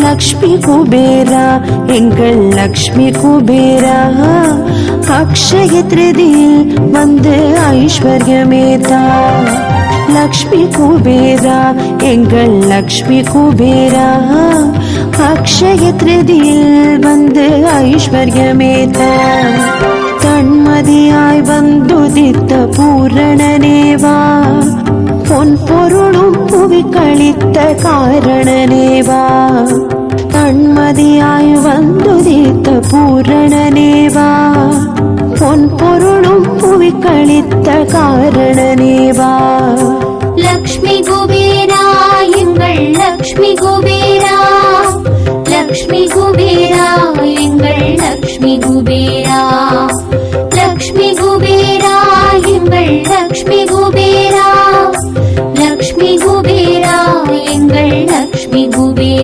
லக்ஷ்மி குபேரா எங்கள் லக்ஷ்மி குபேரா அக்ஷய திருதியில் வந்து ஐஸ்வர்யமேதா. லக்ஷ்மி குபேரா எங்கள் லக்ஷ்மி குபேரா அக்ஷய திருதியில் வந்து ஐஸ்வர்யமேதா. தன்மதியாய் வந்துதித்த பூரணனேவா பொன் பொருளும் புவி கழித்த காரணனேவா. தன்மதியாய் வந்துதித்த பூரணனேவா பொன் பொருளும் புவி கழித்த காரணனேவா. லக்ஷ்மி குபேரா எங்கள் லக்ஷ்மி குபேரா லக்ஷ்மி குபேரா எங்கள் லக்ஷ்மி குபேரா லக்ஷ்மி குபேரா எங்கள் லக்ஷ்மி குபேரா